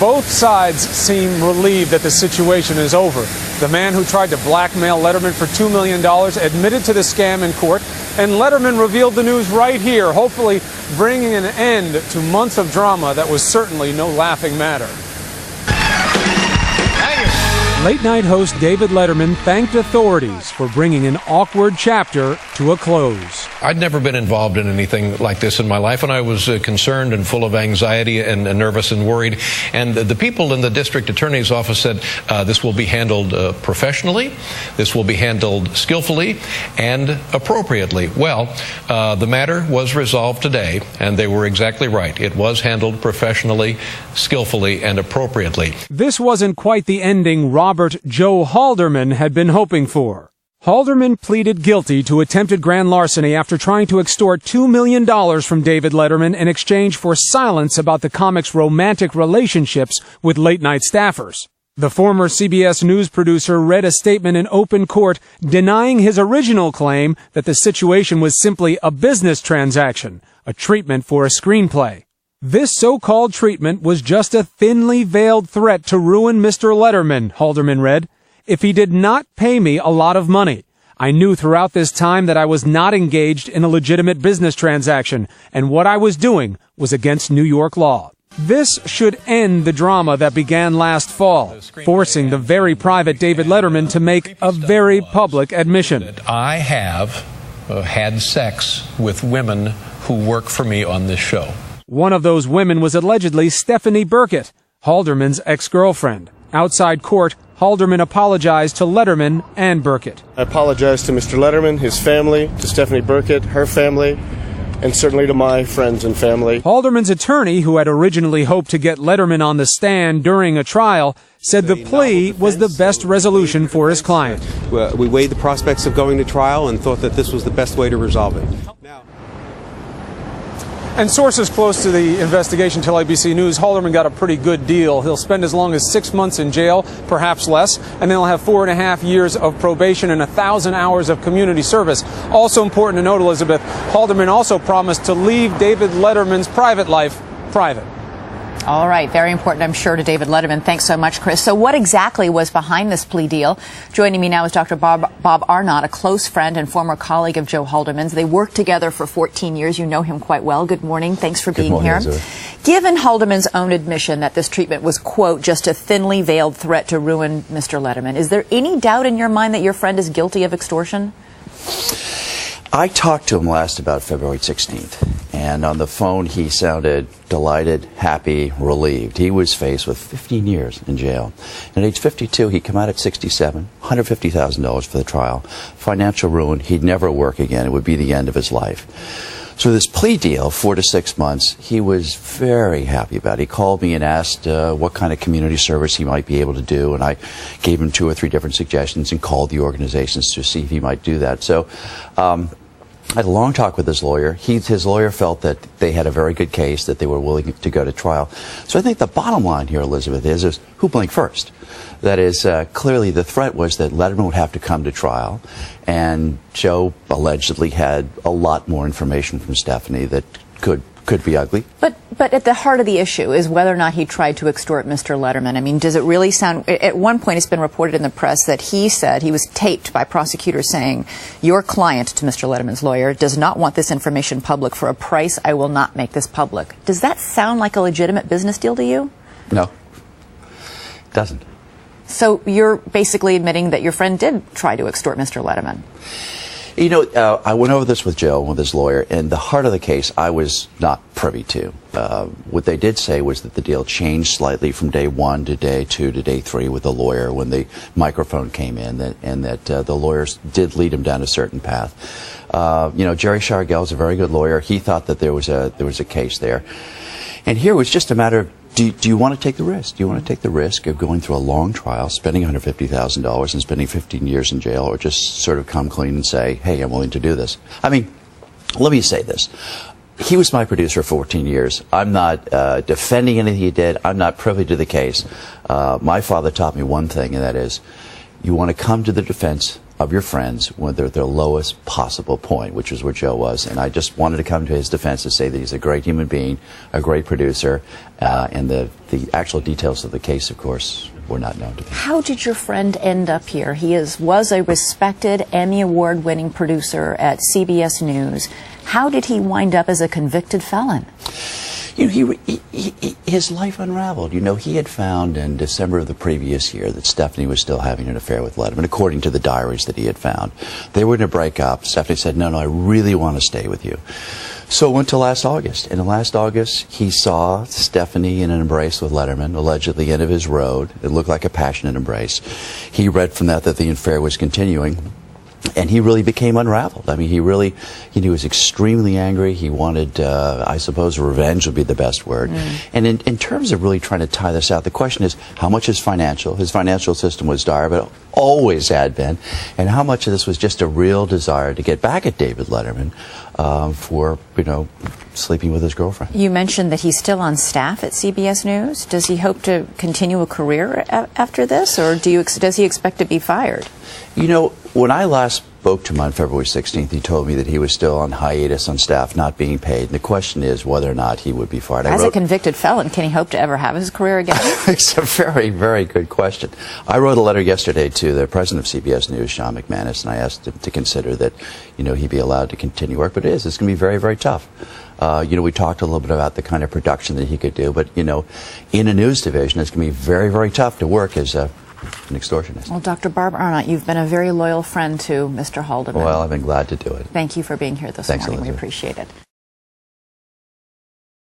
Both sides seem relieved that the situation is over. The man who tried to blackmail Letterman for $2 million admitted to the scam in court, and Letterman revealed the news right here, hopefully bringing an end to months of drama that was certainly no laughing matter. Late-night host David Letterman thanked authorities for bringing an awkward chapter to a close. I'd never been involved in anything like this in my life, and I was concerned and full of anxiety and nervous and worried. And the people in the district attorney's office said this will be handled professionally, this will be handled skillfully and appropriately. Well, the matter was resolved today, and they were exactly right. It was handled professionally, skillfully, and appropriately. This wasn't quite the ending Robert Joe Halderman had been hoping for. Halderman pleaded guilty to attempted grand larceny after trying to extort $2 million from David Letterman in exchange for silence about the comic's romantic relationships with late-night staffers. The former CBS News producer read a statement in open court denying his original claim that the situation was simply a business transaction, a treatment for a screenplay. This so-called treatment was just a thinly veiled threat to ruin Mr. Letterman, Halderman read. If he did not pay me a lot of money, I knew throughout this time that I was not engaged in a legitimate business transaction, and what I was doing was against New York law. This should end the drama that began last fall, forcing the very private David Letterman to make a very public admission. I have had sex with women who work for me on this show. One of those women was allegedly Stephanie Burkett, Halderman's ex-girlfriend. Outside court, Halderman apologized to Letterman and Burkett. I apologize to Mr. Letterman, his family, to Stephanie Burkett, her family, and certainly to my friends and family. Halderman's attorney, who had originally hoped to get Letterman on the stand during a trial, said the plea was the best resolution for his client. We weighed the prospects of going to trial and thought that this was the best way to resolve it. And sources close to the investigation tell ABC News Halderman got a pretty good deal. He'll spend as long as 6 months in jail, perhaps less, and then he'll have 4.5 years of probation and 1,000 hours of community service. Also important to note, Elizabeth, Halderman also promised to leave David Letterman's private life private. All right. Very important, I'm sure, to David Letterman. Thanks so much, Chris. So what exactly was behind this plea deal? Joining me now is Dr. Bob Arnott, a close friend and former colleague of Joe Halderman's. They worked together for 14 years. You know him quite well. Good morning. Thanks for being here. Given Halderman's own admission that this treatment was, quote, just a thinly veiled threat to ruin Mr. Letterman, is there any doubt in your mind that your friend is guilty of extortion? I talked to him last about February 16th, and on the phone he sounded delighted, happy, relieved. He was faced with 15 years in jail. At age 52, he'd come out at 67, $150,000 for the trial, financial ruin, he'd never work again, it would be the end of his life. So this plea deal, 4 to 6 months, he was very happy about it. He called me and asked what kind of community service he might be able to do, and I gave him 2 or 3 different suggestions and called the organizations to see if he might do that. So I had a long talk with his lawyer. His lawyer felt that they had a very good case, that they were willing to go to trial. So I think the bottom line here, Elizabeth, is who blinked first? That is, clearly the threat was that Letterman would have to come to trial, and Joe allegedly had a lot more information from Stephanie that could be ugly. But at the heart of the issue is whether or not he tried to extort Mr. Letterman. I mean, does it really sound... At one point, it's been reported in the press that he said, he was taped by prosecutors saying, your client, to Mr. Letterman's lawyer, does not want this information public. For a price, I will not make this public. Does that sound like a legitimate business deal to you? No, it doesn't. So you're basically admitting that your friend did try to extort Mr. Letterman. You know, I went over this with Joe, with his lawyer, and the heart of the case I was not privy to. What they did say was that the deal changed slightly from day 1 to day 2 to day 3 with the lawyer when the microphone came in, and that the lawyers did lead him down a certain path. You know, Jerry Shargell is a very good lawyer. He thought that there was a case there. And here it was just a matter of, do you want to take the risk? Do you want to take the risk of going through a long trial, spending $150,000 and spending 15 years in jail, or just sort of come clean and say, hey, I'm willing to do this? I mean, let me say this. He was my producer for 14 years. I'm not defending anything he did. I'm not privy to the case. My father taught me one thing, and that is, you want to come to the defense of your friends when they're at their lowest possible point, which is where Joe was. And I just wanted to come to his defense to say that he's a great human being, a great producer, and the actual details of the case, of course, were not known to me. How did your friend end up here? He was a respected Emmy Award-winning producer at CBS News. How did he wind up as a convicted felon? You know, his life unraveled. You know, he had found in December of the previous year that Stephanie was still having an affair with Letterman, according to the diaries that he had found. They were going to break up. Stephanie said, no, I really want to stay with you. So it went to last August. And in last August, he saw Stephanie in an embrace with Letterman, allegedly at the end of his road. It looked like a passionate embrace. He read from that the affair was continuing. And he really became unraveled. I mean, he was extremely angry. He wanted, I suppose, revenge would be the best word. And in terms of really trying to tie this out, the question is, how much is financial? His financial system was dire, but always had been. And how much of this was just a real desire to get back at David Letterman for, you know, sleeping with his girlfriend. You mentioned that he's still on staff at CBS News. Does he hope to continue a career after this, or does he expect to be fired? You know, when I last spoke to him on February 16th, he told me that he was still on hiatus on staff, not being paid. And the question is whether or not he would be fired. As a convicted felon, can he hope to ever have his career again? It's a very, very good question. I wrote a letter yesterday to the president of CBS News, Sean McManus, and I asked him to consider that, you know, he'd be allowed to continue work. But it's going to be very, very tough. You know, we talked a little bit about the kind of production that he could do, but, you know, in a news division, it's going to be very, very tough to work as an extortionist. Well, Dr. Barb Arnott, you've been a very loyal friend to Mr. Halderman. Well, I've been glad to do it. Thank you for being here this morning. We appreciate it.